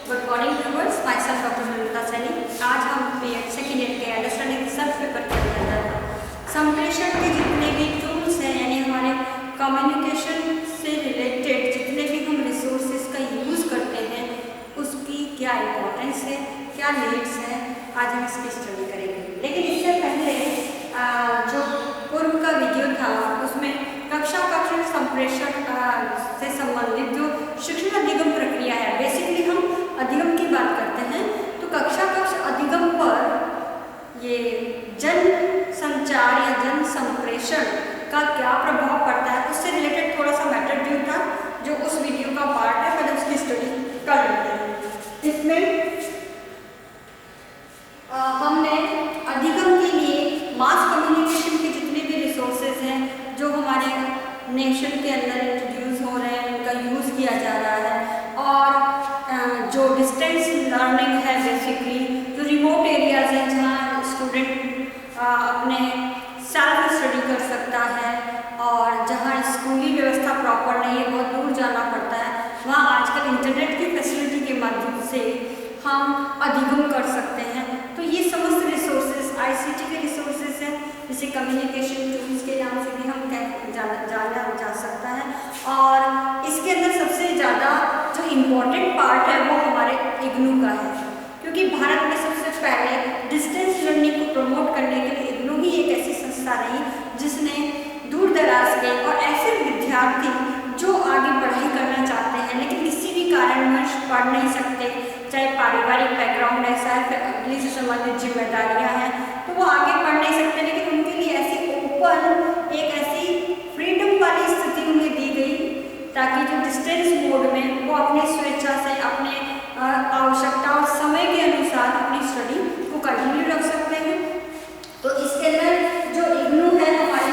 Good morning viewers, myself doctor Mamta Saini. आज हम second year के अंडरस्टैंडिंग सेल्फ पेपर के अंदर संप्रेषण के जितने भी टूल्स हैं, यानी हमारे कम्युनिकेशन से रिलेटेड जितने भी हम रिसोर्सेज का यूज़ करते हैं उसकी क्या इम्पोर्टेंस है, क्या नीड्स हैं, आज हम इसकी स्टडी करेंगे। लेकिन इससे पहले जो पूर्व का वीडियो था उसमें कक्षा कक्ष संप्रेषण से संबंधित जो शिक्षण अधिगम प्रक्रिया है, बेसिकली हम अधिगम की बात करते हैं, तो कक्षा कक्ष अधिगम पर ये जन संचार या जन संप्रेषण का क्या प्रभाव पड़ता है उससे रिलेटेड थोड़ा सा मैटर ड्यू था जो उस वीडियो का पार्ट है, पहले उसकी स्टडी कर लेते हैं। इसमें हमने अधिगम के लिए मास कम्युनिकेशन के जितने भी रिसोर्सेज हैं जो हमारे नेशन के अंदर इंट्रोड्यूस हो रहे हैं उनका यूज़ किया जा रहा है, और जो डिस्टेंस लर्निंग है, बेसिकली जो रिमोट एरियाज हैं जहाँ स्टूडेंट अपने सेल्फ स्टडी कर सकता है और जहाँ स्कूली व्यवस्था प्रॉपर नहीं है, बहुत दूर जाना पड़ता है, वहाँ आजकल इंटरनेट की फैसिलिटी के माध्यम से हम अधिगम कर सकते हैं। तो ये समस्त रिसोर्सेज आईसीटी के रिसोर्सेज हैं, जिसे कम्युनिकेशन टूल्स के नाम से भी हम जाना जा सकता है। और इसके अंदर सबसे ज़्यादा जो इम्पोर्टेंट पार्ट है वो हमारे इग्नू का है, क्योंकि भारत में सबसे पहले डिस्टेंस लर्निंग को प्रमोट करने के लिए इग्नू ही एक ऐसी संस्था रही जिसने दूर दराज के और ऐसे विद्यार्थी जो आगे पढ़ाई करना चाहते हैं लेकिन किसी भी कारणवश पढ़ नहीं सकते, चाहे पारिवारिक बैकग्राउंड ऐसा है, फैमिली से संबंधित जिम्मेदारियां हैं, तो वो आगे पढ़ नहीं सकते, लेकिन उनके लिए ऐसी ओपन एक ऐसी फ्रीडम वाली स्थिति उन्हें दी गई ताकि जो डिस्टेंस मोड में वो अपनी स्वेच्छा से अपने आवश्यकता और समय के अनुसार अपनी स्टडी को कंटिन्यू रख सकते हैं। तो इसके अंदर जो इग्नू है हमारे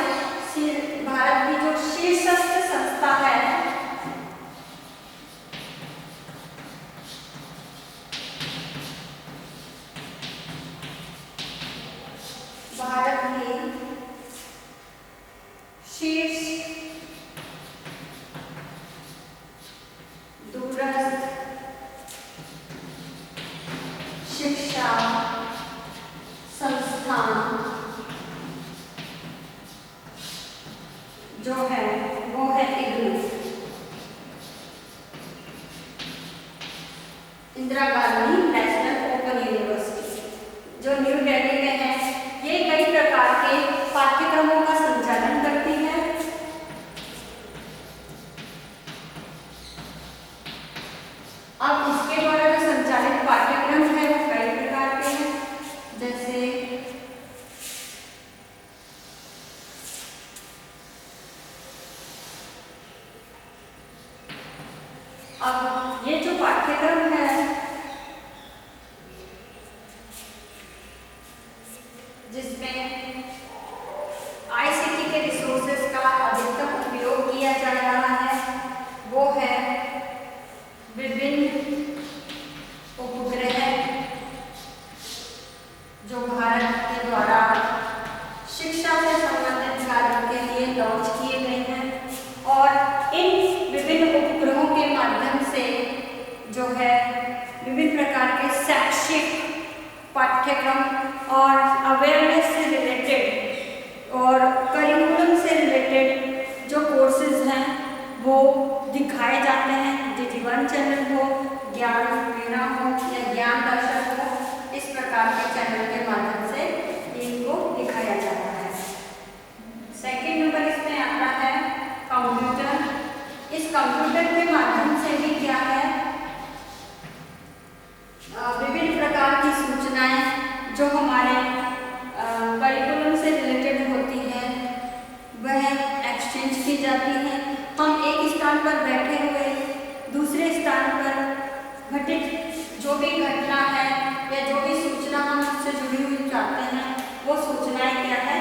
भारत की जो शीर्षस्थ संस्था है, भारत की शीर्ष दूरस्थ शिक्षा संस्थान जो है वो है IGNOU, Indira Gandhi national open university जो न्यू दिल्ली में है। ये कई प्रकार के पाठ्यक्रमों का संचालन करती है। अब इसके द्वारा जो संचालित पाठ्यक्रम है वो कई प्रकार के हैं, जैसे अब ये जो पाठ्यक्रम है जिसमें आईसीटी के रिसोर्सेज का अधिकतम उपयोग किया जा रहा है वो है विभिन्न उपग्रह जो भारत के द्वारा शिक्षा से संबंधित कार्यों के लिए लॉन्च किए गए हैं, और इन विभिन्न उपग्रहों के माध्यम से जो है विभिन्न प्रकार के शैक्षिक पाठ्यक्रम और अवेयरनेस से रिलेटेड और करिकुलम से रिलेटेड जो कोर्सेज हैं वो दिखाए जाते हैं। DD1 चैनल हो, ज्ञान वीणा हो या ज्ञान दर्शक हो, इस प्रकार के चैनल के माध्यम से इनको दिखाया जाता है। सेकेंड नंबर इसमें आता है कंप्यूटर। इस कंप्यूटर के माध्यम से भी क्या है विभिन्न प्रकार की सूचनाएं जो हमारे करिकुलम से रिलेटेड होती हैं वह एक्सचेंज की जाती हैं। हम एक स्थान पर बैठे हुए दूसरे स्थान पर घटित जो भी घटना है या जो भी सूचना हम उससे जुड़ी हुई चाहते हैं वो सूचनाएं क्या है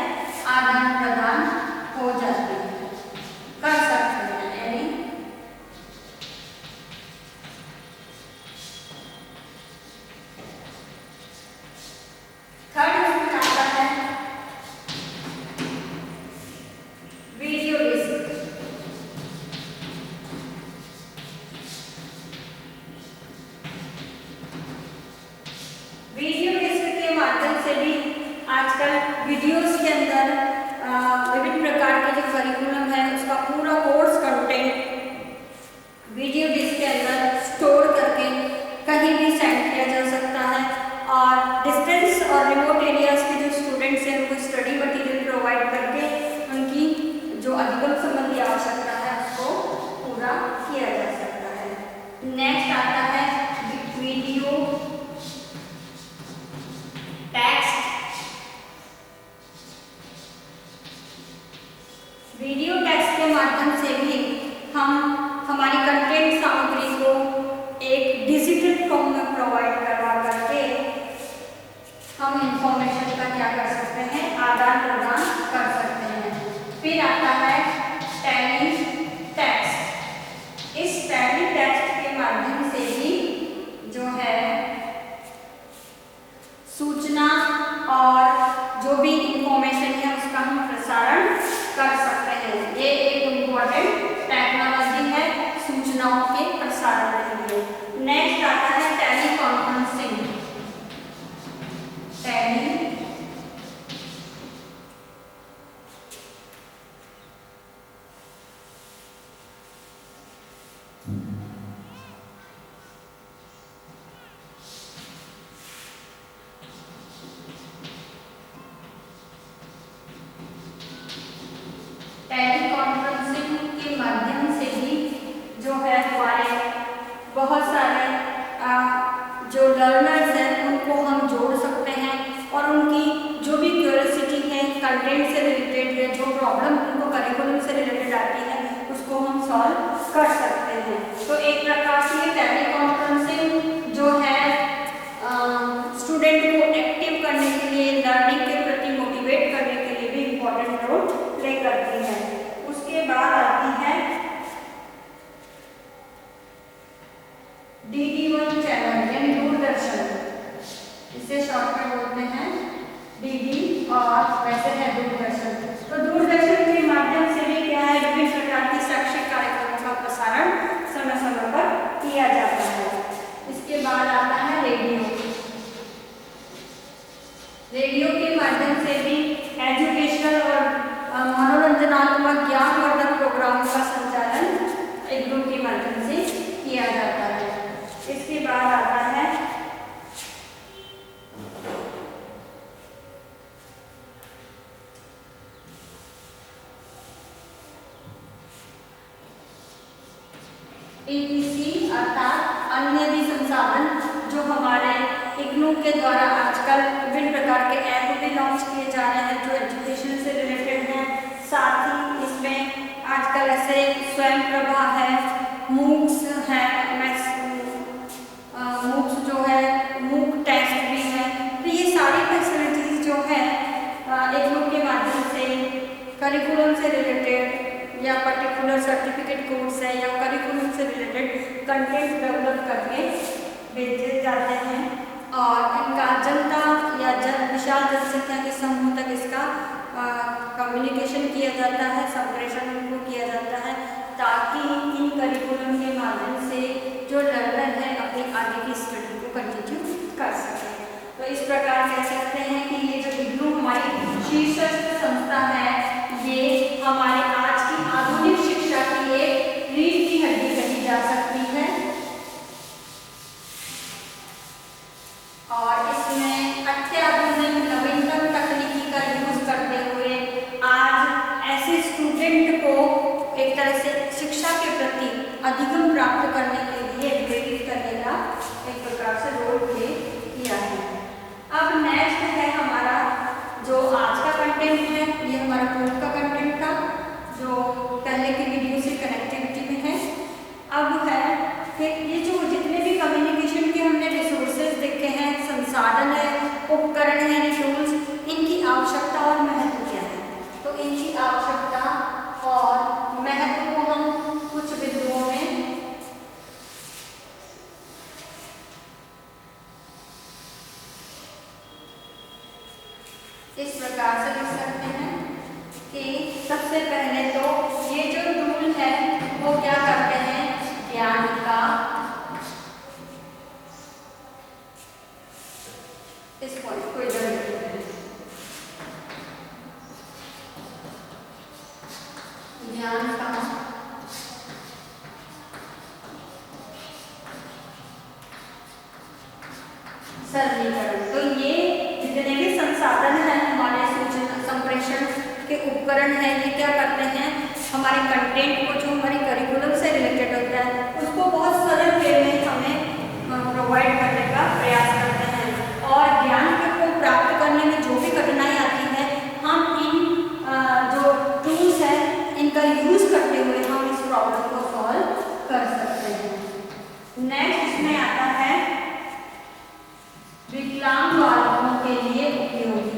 आदान प्रदान हो जाती है, कर सकते हैं। यानी थर्ड इसमें आता है वीडियो डिस्क। आजकल वीडियोस के अंदर विभिन्न प्रकार के जो करिकुलम है उसका पूरा कोर्स कंटेंट वीडियो डिस्क के अंदर स्टोर करके कहीं भी सेंड किया जा सकता है और डिस्टेंस और रिमोट एरियाज के जो स्टूडेंट्स हैं उनको स्टडी मटेरियल प्रोवाइड करके उनकी जो अधिगम संबंधी आवश्यकता है उसको पूरा किया जा सकता है। नेक्स्ट आता है वीडियो टेक्स्ट। वीडियो टेक्स्ट के माध्यम से भी हम हमारी कंटेंट सामग्री को एक डिजिटल फॉर्म में प्रोवाइड करवा करके हम इंफॉर्मेशन का क्या कर सकते हैं, आदान प्रदान कर सकते हैं। फिर आता है टैली टेक्स्ट। इस टैली टेक्स्ट के माध्यम से भी जो है सूचना और जो भी इंफॉर्मेशन है उसका हम प्रसारण कर सकते हैं। ये एक इम्पोर्टेंट टेक्नोलॉजी है सूचनाओं के प्रसारण के लिए। नेक्स्ट आता है टेली कॉन्फ्रेंसिंग। टेली कॉन्फ्रेंसिंग के माध्यम से भी जो है हमारे बहुत सारे जो लर्नर्स हैं उनको हम जोड़ सकते हैं और उनकी जो भी क्यूरियोसिटी है कंटेंट से रिलेटेड है, जो प्रॉब्लम उनको करिकुलम से रिलेटेड आती है उसको हम सॉल्व कर सकते हैं। तो एक प्रकार से टेली कॉन्फ्रेंसिंग जो है स्टूडेंट को एक्टिव करने के लिए, लर्निंग के प्रति मोटिवेट करने के लिए भी इम्पोर्टेंट रोल प्ले करती है। उसके बाद आती है DD1 चैनल यानी दूरदर्शन, इसे शॉर्ट में बोलते हैं DD और वैसे है दूरदर्शन। तो दूरदर्शन के माध्यम से भी क्या है विभिन्न प्रकार की शैक्षिक कार्यक्रमों का प्रसारण समय समय पर किया जाता है। इसके बाद आता है रेडियो। रेडियो के माध्यम से भी एजुकेशनल और मनोरंजनात्मक ज्ञानवर्धक प्रोग्राम का संचालन एक ग्रुप के माध्यम से किया जाता है। इसके बाद आता है EPC अर्थात अन्य भी संसाधन, जो हमारे इग्नू के द्वारा आजकल विभिन्न प्रकार के ऐप भी लॉन्च किए जा रहे हैं जो एजुकेशन से रिलेटेड हैं। साथ ही इसमें आजकल ऐसे स्वयं प्रभा है, मूक्स है, मूक्स जो है, मूक टेस्ट भी है। तो ये सारी फैसिलिटीज जो है इग्नू के माध्यम से करिकुलम से रिलेटेड या पर्टिकुलर सर्टिफिकेट कोर्स है या करिकुलम से रिलेटेड कंटेंट डेवलप करके भेजे जाते हैं और इनका जनता या विशाल जनसंख्या के समूह तक इसका कम्युनिकेशन किया जाता है, संप्रेषण उनको किया जाता है ताकि इन करिकुलम के माध्यम से जो लर्नर है अपनी आगे की स्टडी को कंटिन्यू कर सके। तो इस प्रकार कह सकते हैं कि ये जो इग्नू हमारी शीर्षस्थ संस्था है ये हमारे आज की आधुनिक शिक्षा की एक रीढ़ की हड्डी कही जा सकती है और इसमें अत्याधुनिक नवीनतम तकनीकी का यूज करते हुए आज ऐसे स्टूडेंट को एक तरह से शिक्षा के प्रति अधिगम प्राप्त करने के लिए प्रेरित करने का एक प्रकार से रोल प्ले किया है। अब नेक्स्ट है हमारा जो आज का कंटेंट है, ये हमारा पूर्व का कंटेंट था जो पहले की वीडियो से कनेक्टिविटी में है। अब है कि ये जो जितने भी कम्युनिकेशन के हमने रिसोर्सेज देखे हैं, संसाधन है, उपकरण है, टूल्स, इनकी आवश्यकता और महत्व क्या है। तो इनकी आवश्यकता और महत्व को हम कुछ बिंदुओं में इस प्रकार से लिख सकते हैं कि सबसे पहले तो ये जो टूल है वो क्या करते हैं, ज्ञान का इस पॉइंट को इधर लिखते हैं, सरलीकरण। तो ये जितने भी संसाधन हैं हमारे सूचना संप्रेषण के उपकरण हैं, ये क्या करते हैं, हमारे कंटेंट को जो हमारे करिकुलम से रिलेटेड होता है उसको बहुत सरल वे में हमें प्रोवाइड करने का प्रयास करते हैं। और ज्ञान को प्राप्त करने में जो भी कठिनाई आती है, हम इन जो टूल्स हैं इनका यूज करते हुए हम इस प्रॉब्लम को सॉल्व कर सकते हैं। नेक्स्ट इसमें आता है विकलांग बालकों के लिए उपयोगी।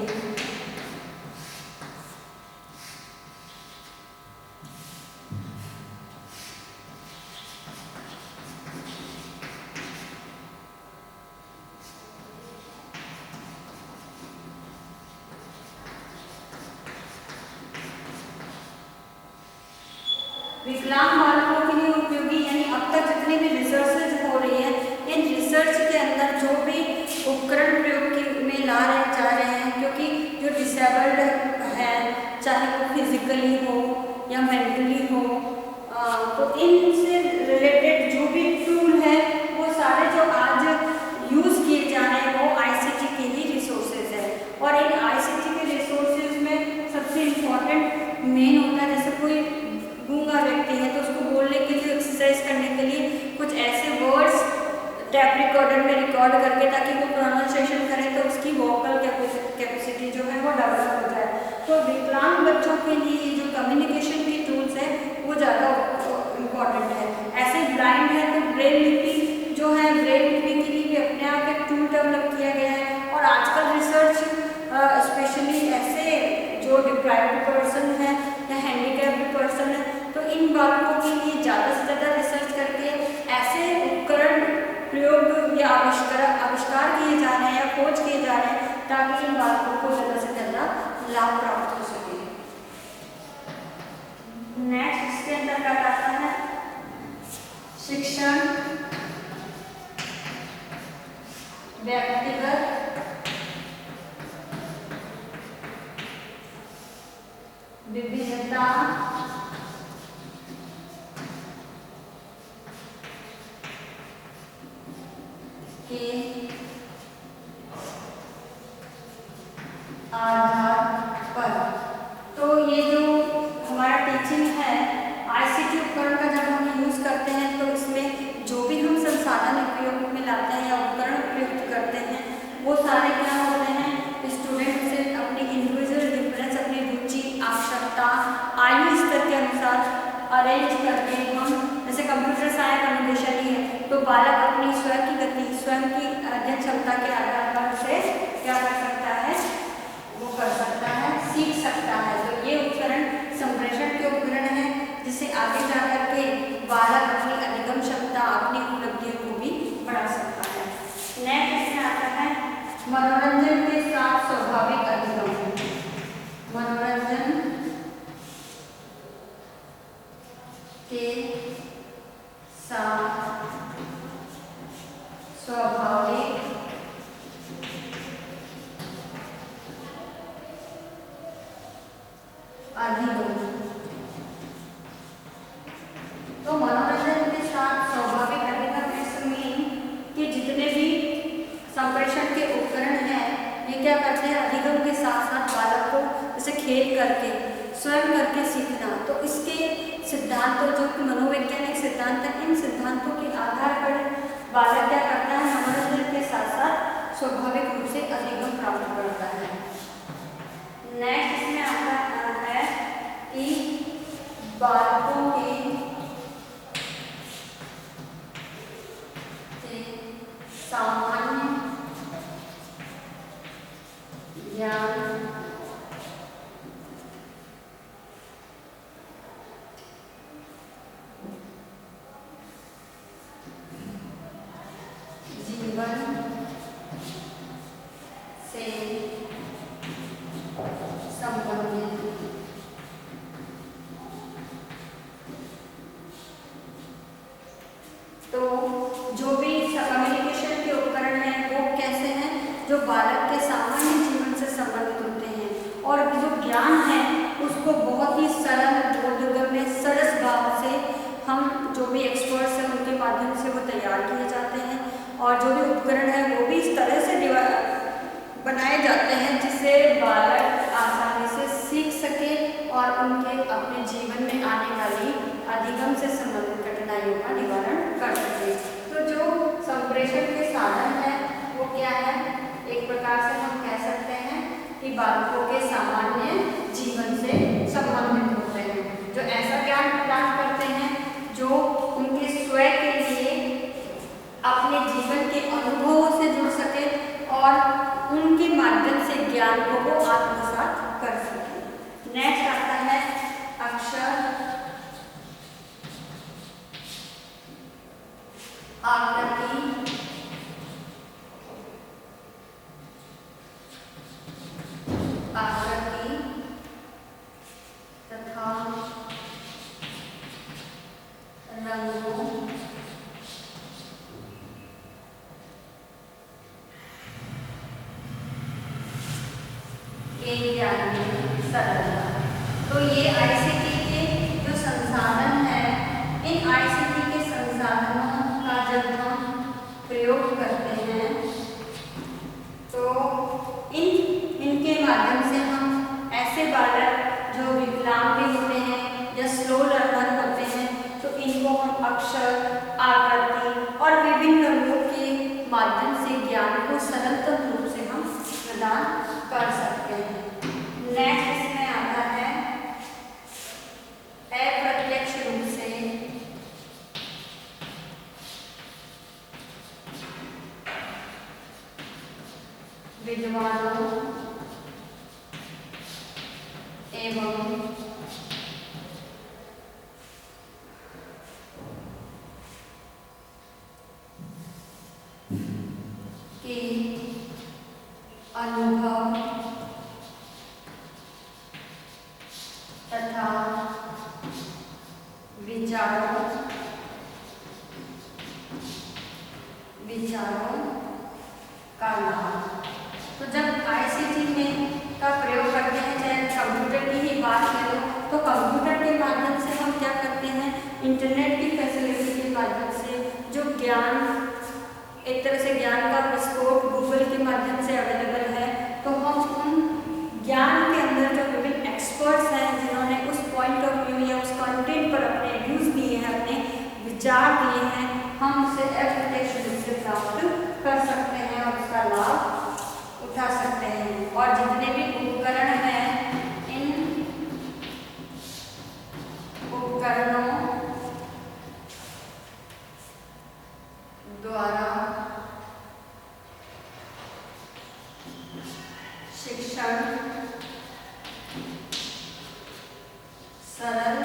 विकलांग बालकों के लिए उपयोगी यानी अब तक जितनी भी रिसर्चेज हो रही है, इन रिसर्च के अंदर जो भी उपकरण प्रयोग में ला रहे जा रहे हैं, क्योंकि जो डिसेबल्ड है चाहे वो फिजिकली हो या मेंटली हो, तो इनसे रिलेटेड जो भी टूल है वो सारे जो आज यूज़ किए जा रहे हैं वो आईसीटी के ही रिसोर्सेज है। और इन आईसीटी के रिसोर्सेज में सबसे इम्पोर्टेंट मेन होता है, जैसे कोई गूंगा व्यक्ति है तो उसको बोलने के लिए, एक्सरसाइज करने के लिए कुछ ऐसे वर्ड्स टैप रिकॉर्डर में रिकॉर्ड करके ताकि वो प्रोनाउंसिएशन करे तो उसकी वोकल कैपेसिटी जो है वो डेवलप हो जाए। तो विकलांग बच्चों के लिए जो कम्युनिकेशन की टूल्स है वो ज़्यादा इम्पॉर्टेंट है। ऐसे ब्लाइंड है तो ब्रेल लिपि जो है, ब्रेल लिपि के लिए भी अपने आप एक टूल डेवलप किया गया है। और आजकल रिसर्च स्पेशली ऐसे जो डिप्राइव्ड पर्सन है या हैंडीकैप्ड पर्सन है, तो इन बालकों के लिए ज़्यादा से ज़्यादा रिसर्च करके ऐसे उपकरण प्रयोग या आविष्कार किए जा रहे हैं या खोज किए जा रहे हैं ताकि इन बालकों को ज़्यादा से ज़्यादा लाभ प्राप्त हो सके। नेक्स्ट इसके अंतर्गत आता है शिक्षण, व्यक्तिगत विभिन्नता के आधार पर। तो ये जो हमारा टीचिंग है आईसीटी उपकरण का जब हम यूज़ करते हैं तो इसमें जो भी हम संसाधन उपयोग में लाते हैं या उपकरण उपयोग करते हैं वो सारे क्या होते हैं, स्टूडेंट से अपनी इंडिविजुअल डिफरेंस, अपनी रुचि, आवश्यकता, आयु स्तर के अनुसार अरेंज करके हम, जैसे कंप्यूटर साइंस अनुदेशन ही है तो बालक अपनी स्वयं की गति, स्वयं की अध्ययन क्षमता के आधार पर से क्या कर सकता है, वो कर सकता है, सीख सकता है। तो ये उपकरण संप्रेषण के उपकरण है जिससे आगे जाकर के बालक अपनी अधिगम क्षमता, अपनी उपलब्धियों को भी बढ़ा सकता है। नेक्स्ट इसमें आता है मनोरंजन के साथ स्वाभाविक अधिगम। मनोरंजन के साथ स्वाभाविक अधिगम। तो मनोरंजन के साथ स्वाभाविक अधिगम इसमें कि जितने भी संप्रेषण के उपकरण हैं ये क्या करते हैं, अधिगम के साथ साथ बालक को जैसे खेल करके, स्वयं करके सीखना। तो इसके सिद्धांतों जो मनोवैज्ञानिक सिद्धांत हैं, इन सिद्धांतों के आधार पर बालक क्या करता है, मनोरंजन के साथ साथ स्वाभाविक रूप से अधिगम प्राप्त करता है। नेक्स्ट इसमें आता है कि बालकों के सामान्य ज्ञान जीवन से संबंधित। तो जो भी कम्युनिकेशन के उपकरण हैं वो कैसे हैं, जो बालक के सामान्य जीवन से संबंधित होते हैं और जो ज्ञान है उसको बहुत ही सरल, बोधगम्य, सरस भाव से हम जो भी एक्सपर्ट्स हैं उनके माध्यम से वो तैयार किए जाते हैं। और जो भी उपकरण है वो भी इस तरह से बनाए जाते हैं जिससे बालक आसानी से सीख सके और उनके अपने जीवन में आने वाली अधिगम से संबंधित कठिनाइयों का निवारण कर सके। तो जो संप्रेषण के साधन है वो क्या है? एक प्रकार से हम कह सकते हैं कि बालकों के सामान्य जीवन से संबंधित होते हैं, जो ऐसा ज्ञान प्राप्त करते हैं जो उनके स्वयं के लिए अपने जीवन के अनुभवों से जुड़ सके और उनके माध्यम से ज्ञान को वो आत्मसात कर सके। नेक्स्ट आता है अक्षर, आकृति, तथा रंगों के ज्ञान में सरलता। तो ये आईसीटी के जो संसाधन है, इन आईसीटी के संसाधनों का जब हम प्रयोग करते हैं तो इनके माध्यम से हम ऐसे बालक जो विकलांग भी होते हैं या स्लो लर्नर होते हैं तो इनको हम अक्षर, आकृति और विभिन्न रंगों के माध्यम से ज्ञान को सरलतम रूप से हम प्रदान कर सकते हैं। नेक्स्ट इसमें आता है अप्रत्यक्ष रूप से विद्वानों एवं के अनुभव तथा विचारों का लाभ। तो जब आईसीटी में का प्रयोग करते हैं, चाहे कंप्यूटर की ही बात करें तो कंप्यूटर के माध्यम से हम क्या करते हैं, इंटरनेट की फैसिलिटी के माध्यम से जो ज्ञान, एक तरह से ज्ञान का विस्फोट गूगल के माध्यम से अवेलेबल है, तो हम उन ज्ञान के अंदर जो विभिन्न एक्सपर्ट्स हैं जिन्होंने उस पॉइंट ऑफ व्यू या उस कंटेंट पर अपने व्यूज दिए हैं, अपने विचार दिए हैं, हम उसे अप्रत्यक्ष रूप से प्राप्त कर सकते हैं और उसका लाभ उठा सकते हैं। और जितने भी उपकरण हैं, इन उपकरणों द्वारा शिक्षण सरल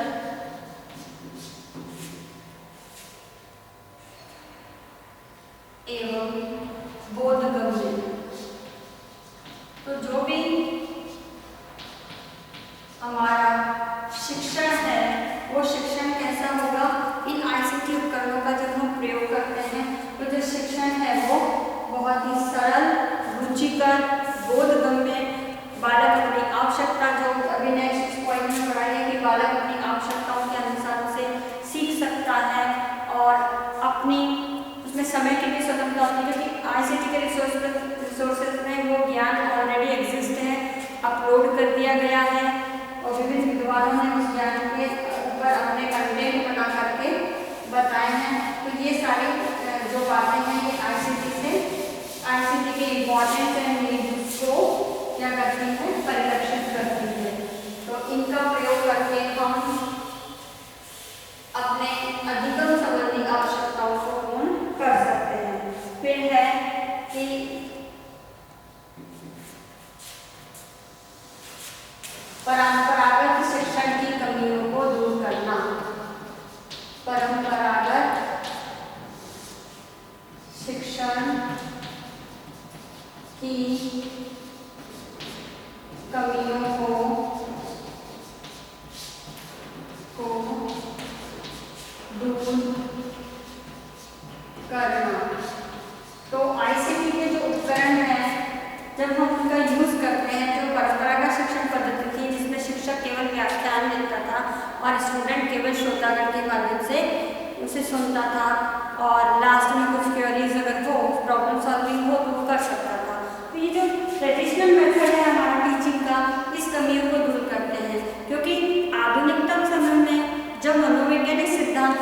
एवं बोधगम्य। तो जो भी हमारा शिक्षण है वो शिक्षण कैसा होगा, इन आईसीटी उपकरणों का जब हम प्रयोग करते हैं तो जो शिक्षण है वो बहुत ही सरल, रुचिकर, बोधगम्य, बालक अपनी आवश्यकता, जो अभी नेक्स्ट पॉइंट में पढ़ा है कि बालक अपनी आवश्यकताओं के अनुसार उसे सीख सकता है और अपनी उसमें समय की भी स्वतंत्रता होती है, क्योंकि आईसीटी के रिसोर्सेज में वो ज्ञान ऑलरेडी एग्जिस्ट है, अपलोड कर दिया गया है और विभिन्न विद्वानों ने उस ज्ञान के ऊपर अपने कंटेंट बना करके बताए हैं। तो ये सारी जो बातें हैं ये आईसीटी के इम्पोर्टेंट एंड नीड्स को क्या करती है, परिलक्षित करती है। तो इनका प्रयोग करके हम अपने अधिगम संबंधी आवश्यकताओं को पूर्ण कर सकते हैं। फिर है कि परंपरागत शिक्षण की कमियों को दूर करना। परंपरागत शिक्षण की कमियों को दूर करना। तो आईसीटी के जो उपकरण हैं, जब हम उनका यूज करते हैं, जो परंपरागत शिक्षण पद्धति थी जिसमें शिक्षक केवल व्याख्यान देता था और स्टूडेंट केवल श्रोतागण के माध्यम से उसे सुनता था और लास्ट में कुछ क्वेरीज अगर हो, प्रॉब्लम सॉल्विंग हो तो वो कर सकता था। तो ये जो ट्रेडिशनल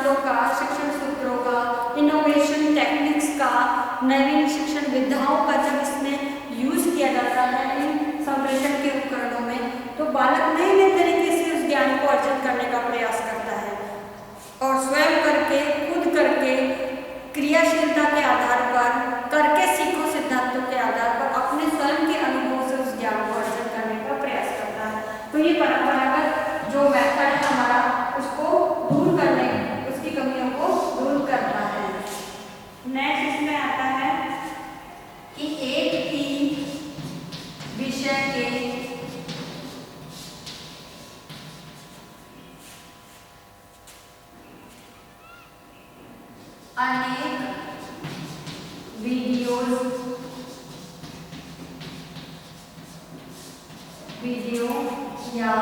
सूत्रों का, शिक्षण सूत्रों का, इनोवेशन टेक्निक्स का, नवीन शिक्षण विधाओं का जब इसमें यूज किया जाता है इन संप्रेषण के उपकरणों में, तो बालक नए नए तरीके से उस ज्ञान को अर्जित करने का प्रयास करता है और स्वयं करके, खुद करके, क्रियाशीलता के आधार पर, करके सीखो सिद्धांतों के आधार पर अपने स्वयं के अनुभव से उस ज्ञान को अर्जित करने का प्रयास करता है। तो ये परंपरागत जो मेथड है हमारा, उसको दूर करने, उसकी कमियों को दूर करता है। नेक्स्ट इसमें आता है कि एक ही विषय के अनेक वीडियो या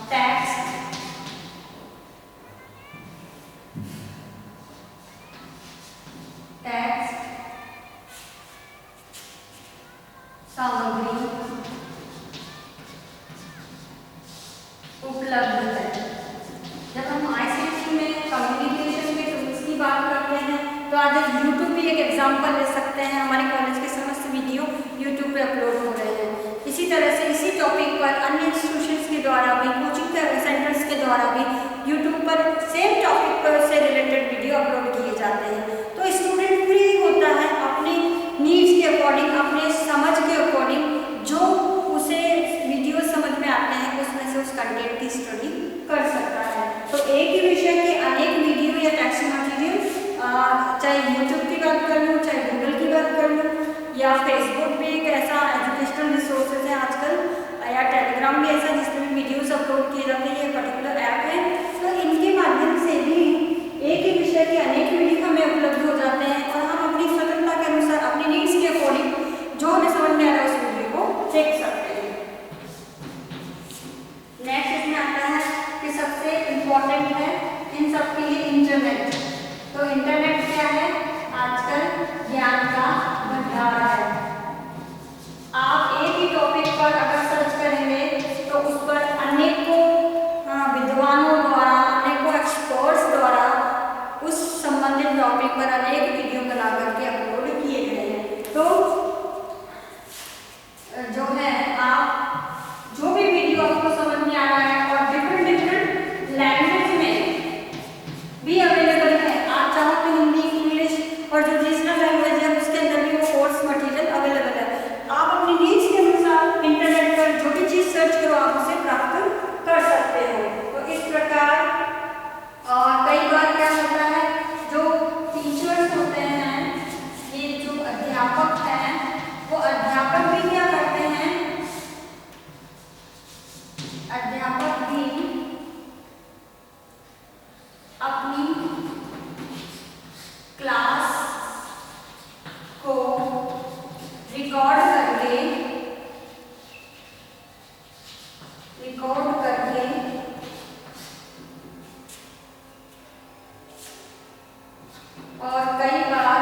टेक्स्ट सामग्री उपलब्ध है। जब हम ICT में कम्युनिकेशन के टूल्स की बात करते हैं तो आज YouTube भी एक एग्जाम्पल ले सकते हैं। हमारे कॉलेज के समस्त वीडियो YouTube पे अपलोड हो रहे हैं। इसी तरह से इसी टॉपिक पर अन्य इंस्टीट्यूशंस के द्वारा भी, कोचिंग सेंटर्स के द्वारा भी YouTube पर सेम टॉपिक पर से रिलेटेड वीडियो अपलोड किए जाते हैं। तो स्टूडेंट फ्री होता है अपनी नीड्स के अकॉर्डिंग, अपने समझ के अकॉर्डिंग जो उसे वीडियो समझ में आते हैं उसमें से उस कंटेंट की स्टडी कर सकता है। तो एक ही विषय के अनेक वीडियो या टेक्स्ट मटेरियल, चाहे YouTube की बात कर लूँ, चाहे गूगल की बात कर लूँ, या फेसबुक भी एक ऐसा एजुकेशनल रिसोर्सेज है आजकल, या टेलीग्राम भी ऐसा जिसमें वीडियोस अपलोड किए जाते हैं, ये पर्टिकुलर ऐप है। तो इनके माध्यम से भी एक ही विषय के अनेक वीडियो हमें उपलब्ध हो जाते हैं और हम अपनी स्वतंत्रता के अनुसार, अपनी नीड्स के अकॉर्डिंग जो हमें समझ में आ रहा है उस वीडियो को देख सकते हैं। नेक्स्ट इसमें आता है कि सबसे इम्पोर्टेंट है इन सब के लिए इंटरनेट। तो इंटरनेट क्या है? आजकल ज्ञान का भंडार है। आप एक ही टॉपिक पर अगर सर्च करेंगे तो उस पर अनेकों विद्वानों द्वारा, अनेकों एक्सपर्ट्स द्वारा उस संबंधित टॉपिक पर अनेक वीडियो बना करके अपलोड किए गए हैं। तो जो है, आप जो भी वीडियो आपको समझ में आ रहा है और डिफरेंट लैंग्वेज में भी अवेलेबल है। आप चाहो तो हिंदी, इंग्लिश और जो रीजनल लैंग्वेज है उसके अंदर भी वो कोर्स मटेरियल अवेलेबल है। आप अपनी नीड्स के अनुसार इंटरनेट पर जो भी चीज़ सर्च करो आप उसे प्राप्त कर सकते हो। तो इस प्रकार कई बार क्या होता है, जो टीचर्स होते हैं, ये जो अध्यापक हैं, वो अध्यापक भी क्या करते हैं, अध्यापक भी अपनी क्लास को रिकॉर्ड करके और कई बार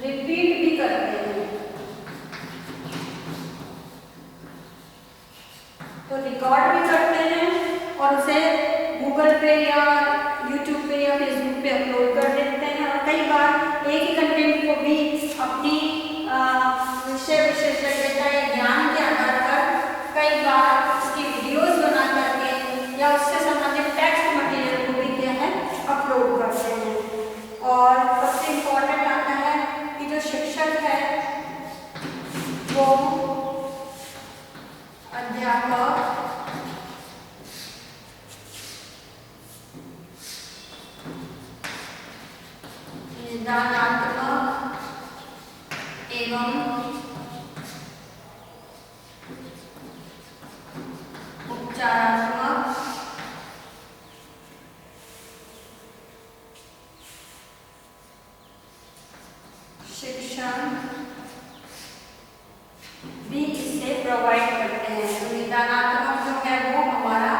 रिपीट भी करते हैं। तो रिकॉर्ड भी करते हैं और उसे गूगल पे या यूट्यूब पे या फेसबुक पे अपलोड कर देते हैं। और कई बार एक ही कंटेंट को भी अपनी विषय विशेषज्ञता या ज्ञान के आधार पर कई बार उसकी वीडियोस बना करके या उससे संबंधित टेक्स्ट मटेरियल को भी क्या है अपलोड करते हैं। और सबसे इम्पोर्टेंट आता है कि जो शिक्षक है वो अध्यापक निदानात्मक एवं उपचारात्मक शिक्षण भी इससे प्रोवाइड करते हैं। तो निदानात्मक जो है वो हमारा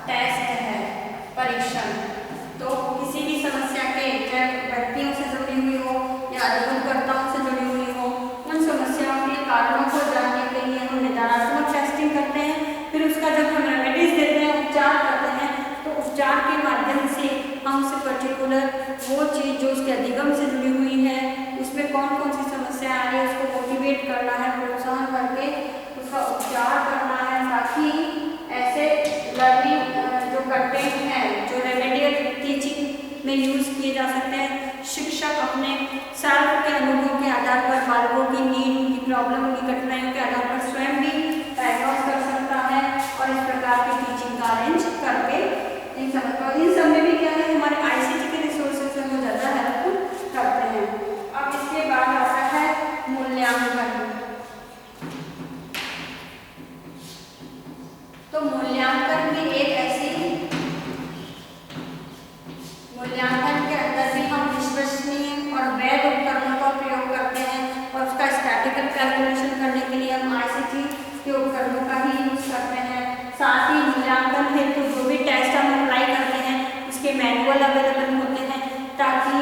टेस्ट है, परीक्षण। तो किसी भी समस्या के, चाहे व्यक्तियों से जुड़ी हुई हो या अध्ययनकर्ताओं से जुड़ी हुई हो, उन समस्याओं के कारणों को जानने के लिए हम निदानात्मक टेस्टिंग करते हैं। फिर उसका जब हम रेमेडीज देते हैं, उपचार करते हैं, तो उपचार के माध्यम से हम पर्टिकुलर वो चीज़ जो उसके अधिगम से जुड़ी हुई है, उसमें कौन कौन सी समस्या आ रही है, उसको मोटिवेट करना है, प्रोत्साहन करके उसका उपचार करना है, ताकि ऐसे लर्निंग जो कंटेंट है जो रेमेडियल टीचिंग में यूज़ किए जा सकते हैं। शिक्षक अपने सेल्फ के अनुभव के आधार पर बालकों की नीड, उनकी प्रॉब्लम, उनकी कठिनाइयों के आधार पर स्वयं भी डायग्नोस कर सकता है और इस प्रकार की टीचिंग का अरेंज करके इन सब में भी क्या है, हमारे ICT के रिसोर्सेज हैं वो ज़्यादा हेल्पफुल करते हैं। अब इसके बाद आता है मूल्यांकन। तो मूल्यांकन भी एक ऐसी, मूल्यांकन के अंदर भी हम विश्वसनीय और वैध उपकरणों का प्रयोग करते हैं और उसका स्टैटिकल कैलकुलेशन करने के लिए हम ICT के उपकरणों का ही यूज करते हैं। साथ ही मूल्यांकन हेतु जो भी टेस्ट हम अप्लाई करते हैं उसके मैनुअल अवेलेबल होते हैं, ताकि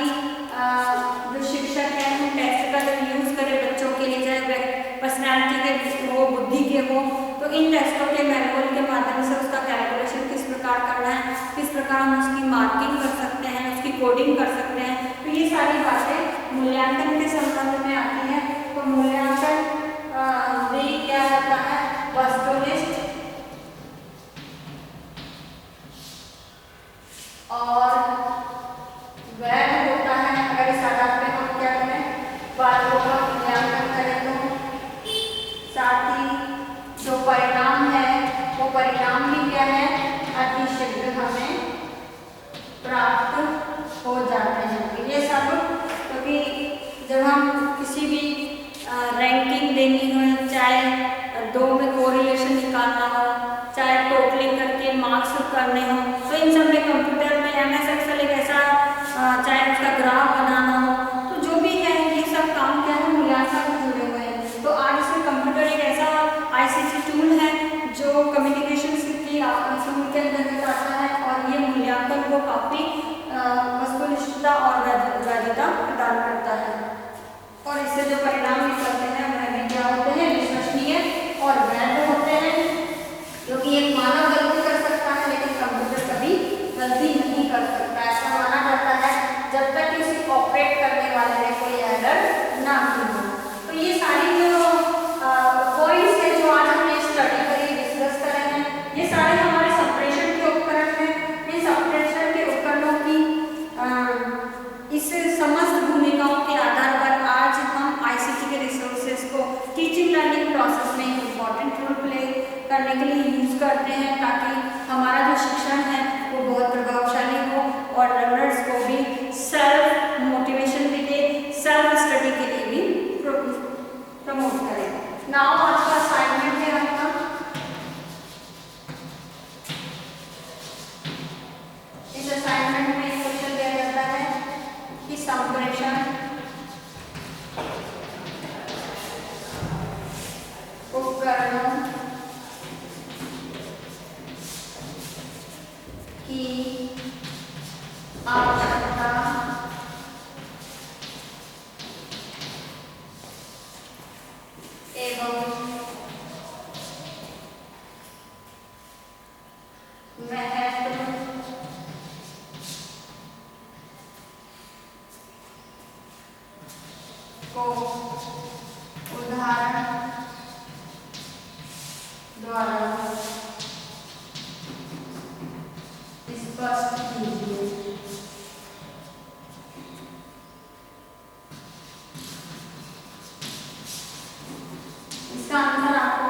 जो शिक्षक है उन टेस्ट का जब यूज करें बच्चों के लिए, चाहे पर्सनैलिटी के हो, बुद्धि के हो, तो इन टेस्टों के मैनुअल के माध्यम से उसका कैलकुलेशन किस प्रकार करना है, किस प्रकार हम उसकी मार्किंग कर सकते हैं, उसकी कोडिंग कर सकते हैं। तो ये सारी बातें मूल्यांकन के संबंध में आती हैं। तो मूल्यांकन भी क्या होता है, वस्तुनिष्ठ और वैध होता है। अगर इस आधार पे हम क्या करें, बालकों का मूल्यांकन करें, तो साथ ही जो परिणाम है वो परिणाम भी क्या है, अतिशीघ्र हमें प्राप्त हो जाते हैं। ये सब क्योंकि जब हम किसी भी रैंकिंग देनी हो, चाहे 2 में कोरिलेशन निकालना हो, चाहे टोटलिंग करके मार्क्स करने हो, तो इन सब में कंप्यूटर में MS एक्सेल एक ऐसा, चाहे उसका ग्राफ बनाना हो, तो जो भी है ये सब काम क्या है, मूल्यांकन से जुड़े हुए हैं। तो आज इसमें कंप्यूटर एक ऐसा ICT टूल है जो कम्युनिकेशन की समूह के अंतर्गत आता है और ये मूल्यांकन को काफ़ी वस्तुनिष्ठता और वैधता प्रदान करता है। और इससे जो परिणाम निकलते हैं वह भी क्या होते हैं, विश्वसनीय और वैध होते हैं। क्योंकि एक मानव गलती कर सकता है लेकिन कंप्यूटर कभी गलती नहीं कर सकता, ऐसा माना जाता है जब तक कि उसे ऑपरेट करने वाले ने कोई एरर ना की हो। तो ये सारी जो पॉइंट्स है जो आज हमने स्टडी करी, डिस्कस करे हैं, ये सारे हमारे संप्रेषण के उपकरण हैं। इन संप्रेषण के उपकरणों की इस समस्त भूमिकाओं के आधार पर आज हम ICT के रिसोर्सेज को टीचिंग लर्निंग प्रोसेस में इम्पॉर्टेंट रोल प्ले करने के लिए यूज करते हैं, ताकि हमारा जो शिक्षण है वो बहुत प्रभावशाली हो और लर्नर्स को भी सेल्फ मोटिवेशन भी दे, सेल्फ स्टडी के लिए भी प्रमोट करें। नाउ आज का असाइनमेंट है आपका, इस असाइनमेंट में क्वेश्चन दिया जाता है कि संप्रेषण उपकरणों की आवश्यकता एवं महत्व को उदाहरण द्वारा स्पष्ट कीजिए। इसका आंसर आपको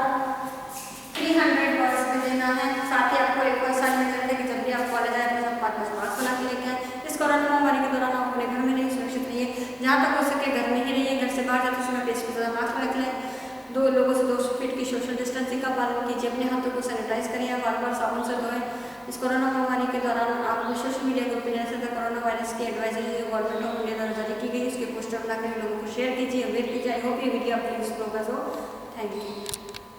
300 वर्ड्स में देना है। साथ ही आपको एक असाइनमेंट करना है कि जब भी आप कॉलेज आए तो सब मार्क्स बना के लेके आए। इस कोरोना महामारी के दौरान आप अपने घर में रहिए, सुरक्षित रहिए, जहाँ तक हो सके घर में ही रहिए। घर से बाहर जाते समय बेस पर मास्क रख लें, 2 लोगों से 2 फीट की सोशल डिस्टेंसिंग का पालन कीजिए, अपने हाथों को सैनिटाइज करिए, बार-बार साबुन से धोएं। इस कोरोना महामारी के दौरान आप सोशल मीडिया ग्रुप में जैसे कोरोना वायरस की एडवाइजरी जो गवर्नमेंट ऑफ इंडिया द्वारा जारी की गई उसके पोस्टर बनाकर लोगों को शेयर कीजिए, अवेयर कीजिए। आई होप ये वीडियो आपके यूजफुल होगा। So thank you.